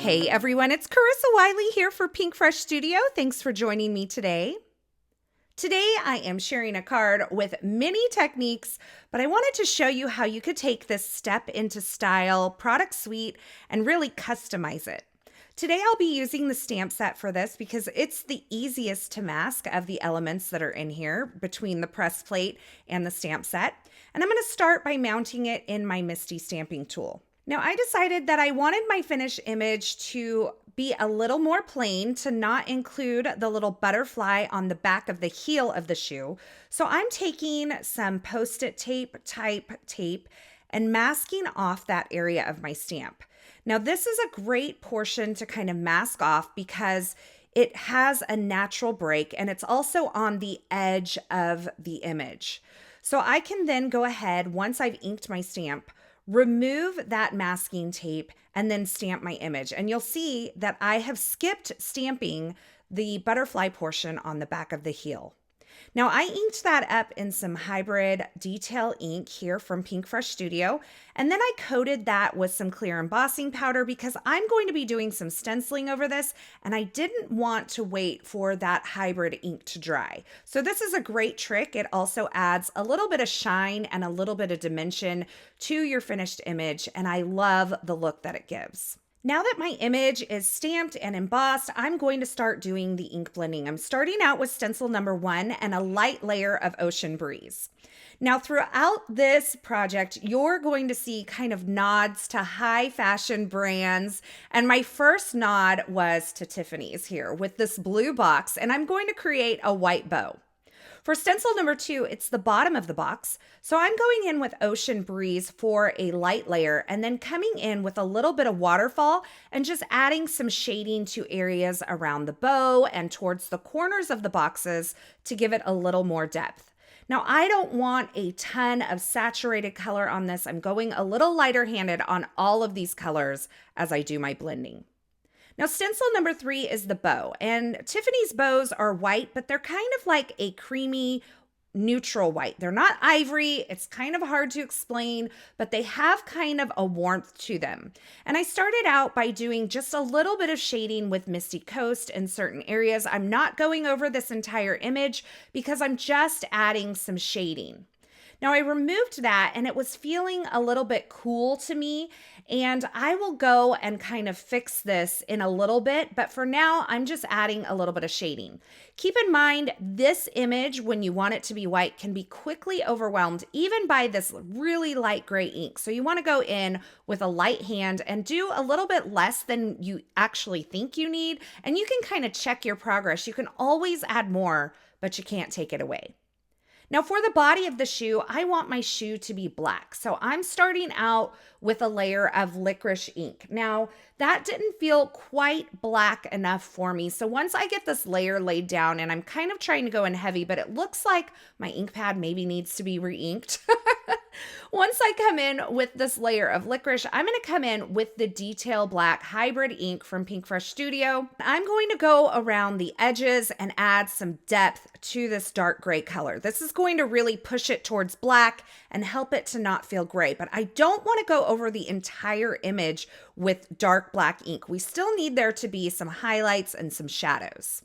Hey everyone, it's Carissa Wiley here for Pinkfresh Studio. Thanks for joining me today. Today I am sharing a card with many techniques, but I wanted to show you how you could take this step into style product suite and really customize it. Today I'll be using the stamp set for this because it's the easiest to mask of the elements that are in here between the press plate and the stamp set. And I'm going to start by mounting it in my Misty stamping tool. Now I decided that I wanted my finished image to be a little more plain, to not include the little butterfly on the back of the heel of the shoe. So I'm taking some Post-it tape type tape and masking off that area of my stamp. Now this is a great portion to kind of mask off because it has a natural break and it's also on the edge of the image. So I can then go ahead, once I've inked my stamp, remove that masking tape and then stamp my image. And you'll see that I have skipped stamping the butterfly portion on the back of the heel. Now I inked that up in some hybrid detail ink here from Pinkfresh Studio, and then I coated that with some clear embossing powder because I'm going to be doing some stenciling over this, and I didn't want to wait for that hybrid ink to dry. So this is a great trick. It also adds a little bit of shine and a little bit of dimension to your finished image, and I love the look that it gives. Now that my image is stamped and embossed, I'm going to start doing the ink blending. I'm starting out with stencil number 1 and a light layer of Ocean Breeze. Now throughout this project, you're going to see kind of nods to high fashion brands. And my first nod was to Tiffany's here with this blue box, and I'm going to create a white bow. For stencil number 2, it's the bottom of the box. So I'm going in with Ocean Breeze for a light layer and then coming in with a little bit of Waterfall and just adding some shading to areas around the bow and towards the corners of the boxes to give it a little more depth. Now, I don't want a ton of saturated color on this. I'm going a little lighter handed on all of these colors as I do my blending. Now, stencil number 3 is the bow, and Tiffany's bows are white, but they're kind of like a creamy neutral white. They're not ivory. It's kind of hard to explain, but they have kind of a warmth to them. And I started out by doing just a little bit of shading with Misty Coast in certain areas. I'm not going over this entire image because I'm just adding some shading. Now I removed that and it was feeling a little bit cool to me, and I will go and kind of fix this in a little bit, but for now I'm just adding a little bit of shading. Keep in mind, this image, when you want it to be white, can be quickly overwhelmed even by this really light gray ink. So you want to go in with a light hand and do a little bit less than you actually think you need, and you can kind of check your progress. You can always add more, but you can't take it away. Now for the body of the shoe, I want my shoe to be black. So I'm starting out with a layer of Licorice ink. Now that didn't feel quite black enough for me. So once I get this layer laid down, and I'm kind of trying to go in heavy, but it looks like my ink pad maybe needs to be re-inked. Once I come in with this layer of Licorice, I'm going to come in with the Detail Black Hybrid ink from Pinkfresh Studio. I'm going to go around the edges and add some depth to this dark gray color. This is going to really push it towards black and help it to not feel gray, but I don't want to go over the entire image with dark black ink. We still need there to be some highlights and some shadows.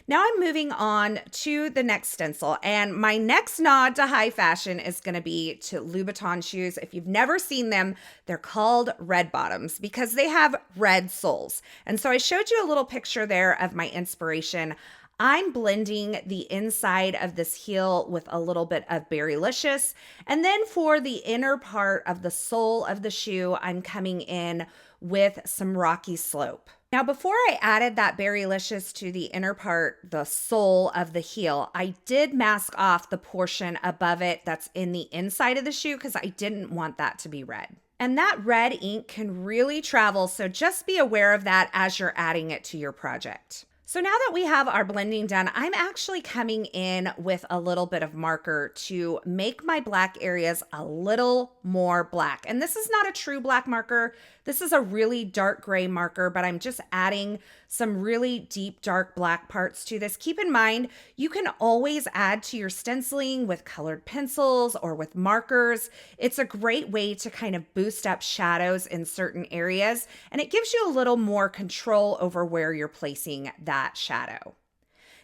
Now I'm moving on to the next stencil, and my next nod to high fashion is going to be to Louboutin shoes. If you've never seen them, they're called red bottoms because they have red soles. And so I showed you a little picture there of my inspiration. I'm blending the inside of this heel with a little bit of Berrylicious. And then for the inner part of the sole of the shoe, I'm coming in with some Rocky Slope. Now, before I added that Berrylicious to the inner part, the sole of the heel, I did mask off the portion above it that's in the inside of the shoe because I didn't want that to be red. And that red ink can really travel, so just be aware of that as you're adding it to your project. So now that we have our blending done, I'm actually coming in with a little bit of marker to make my black areas a little more black. And this is not a true black marker. This is a really dark gray marker, but I'm just adding some really deep, dark black parts to this. Keep in mind, you can always add to your stenciling with colored pencils or with markers. It's a great way to kind of boost up shadows in certain areas, and it gives you a little more control over where you're placing that shadow.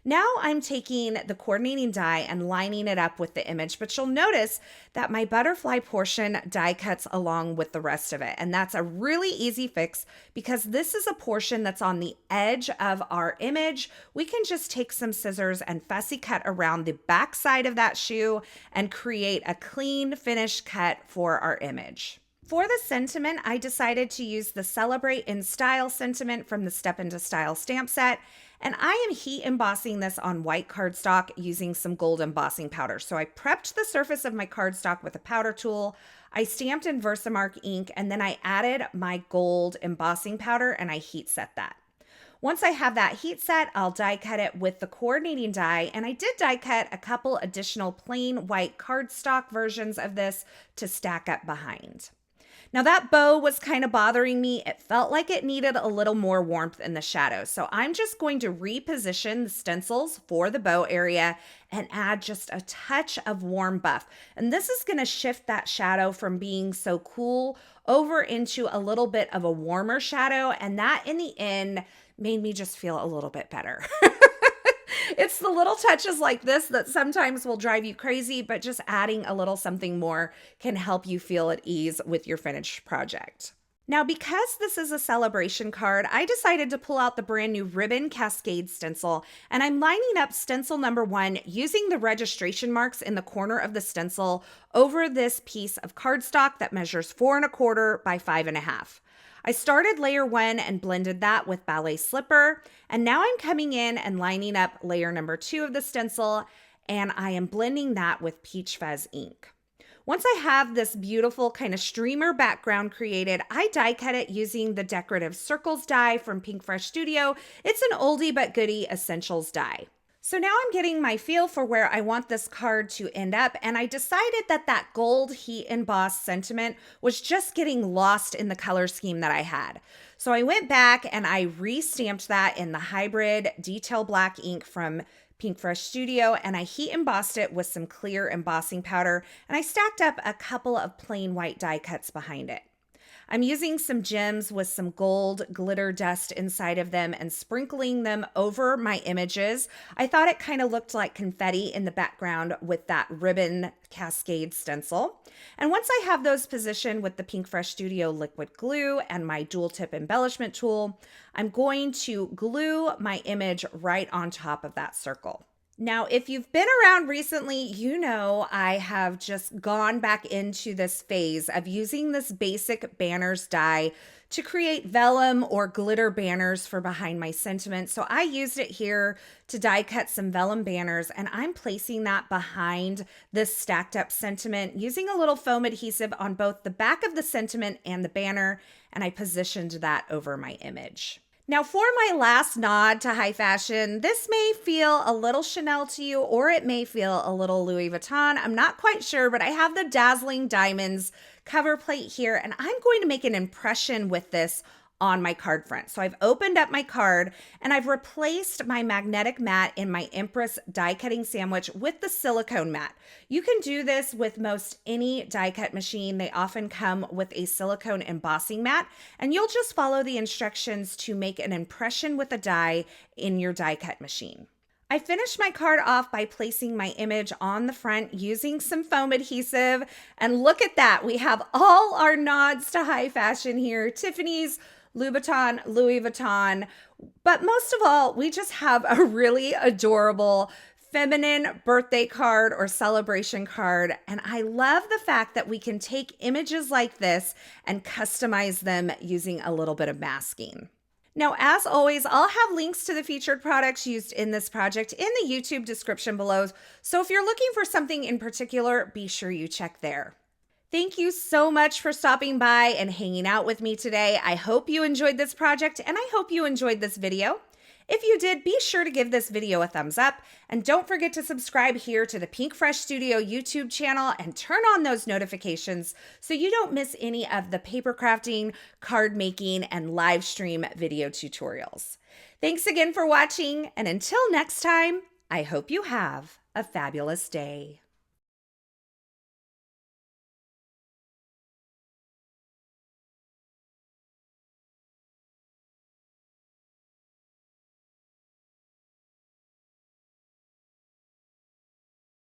Now I'm taking the coordinating die and lining it up with the image, but you'll notice that my butterfly portion die cuts along with the rest of it. And that's a really easy fix because this is a portion that's on the edge of our image. We can just take some scissors and fussy cut around the back side of that shoe and create a clean finished cut for our image. For the sentiment, I decided to use the Celebrate in Style sentiment from the Step Into Style stamp set. And I am heat embossing this on white cardstock using some gold embossing powder. So I prepped the surface of my cardstock with a powder tool. I stamped in Versamark ink, and then I added my gold embossing powder and I heat set that. Once I have that heat set, I'll die cut it with the coordinating die, and I did die cut a couple additional plain white cardstock versions of this to stack up behind. Now that bow was kind of bothering me. It felt like it needed a little more warmth in the shadows. So I'm just going to reposition the stencils for the bow area and add just a touch of warm buff. And this is going to shift that shadow from being so cool over into a little bit of a warmer shadow. And that in the end made me just feel a little bit better. It's the little touches like this that sometimes will drive you crazy, but just adding a little something more can help you feel at ease with your finished project. Now, because this is a celebration card, I decided to pull out the brand new ribbon Cascade stencil, and I'm lining up stencil number 1 using the registration marks in the corner of the stencil over this piece of cardstock that measures 4 1/4 by 5 1/2. I started layer 1 and blended that with Ballet Slipper, and now I'm coming in and lining up layer number 2 of the stencil, and I am blending that with Peach Fuzz ink. Once I have this beautiful kind of streamer background created, I die cut it using the Decorative Circles die from Pinkfresh Studio. It's an oldie but goodie essentials die. So now I'm getting my feel for where I want this card to end up, and I decided that that gold heat embossed sentiment was just getting lost in the color scheme that I had. So I went back and I re-stamped that in the hybrid detail black ink from Pinkfresh Studio, and I heat embossed it with some clear embossing powder, and I stacked up a couple of plain white die cuts behind it. I'm using some gems with some gold glitter dust inside of them and sprinkling them over my images. I thought it kind of looked like confetti in the background with that ribbon Cascade stencil. And once I have those positioned with the Pinkfresh Studio liquid glue and my dual tip embellishment tool, I'm going to glue my image right on top of that circle. Now, if you've been around recently, you know I have just gone back into this phase of using this basic banners die to create vellum or glitter banners for behind my sentiment. So I used it here to die cut some vellum banners, and I'm placing that behind this stacked up sentiment using a little foam adhesive on both the back of the sentiment and the banner, and I positioned that over my image. Now, for my last nod to high fashion, this may feel a little Chanel to you, or it may feel a little Louis Vuitton. I'm not quite sure, but I have the Dazzling Diamonds cover plate here, and I'm going to make an impression with this on my card front. So I've opened up my card and I've replaced my magnetic mat in my Empress die cutting sandwich with the silicone mat. You can do this with most any die cut machine. They often come with a silicone embossing mat, and you'll just follow the instructions to make an impression with a die in your die cut machine. I finished my card off by placing my image on the front using some foam adhesive, and look at that. We have all our nods to high fashion here. Tiffany's, Louboutin, Louis Vuitton, but most of all, we just have a really adorable feminine birthday card or celebration card. And I love the fact that we can take images like this and customize them using a little bit of masking. Now, as always, I'll have links to the featured products used in this project in the YouTube description below. So if you're looking for something in particular, be sure you check there. Thank you so much for stopping by and hanging out with me today. I hope you enjoyed this project, and I hope you enjoyed this video. If you did, be sure to give this video a thumbs up, and don't forget to subscribe here to the Pinkfresh Studio YouTube channel and turn on those notifications so you don't miss any of the paper crafting, card making, and live stream video tutorials. Thanks again for watching, and until next time, I hope you have a fabulous day.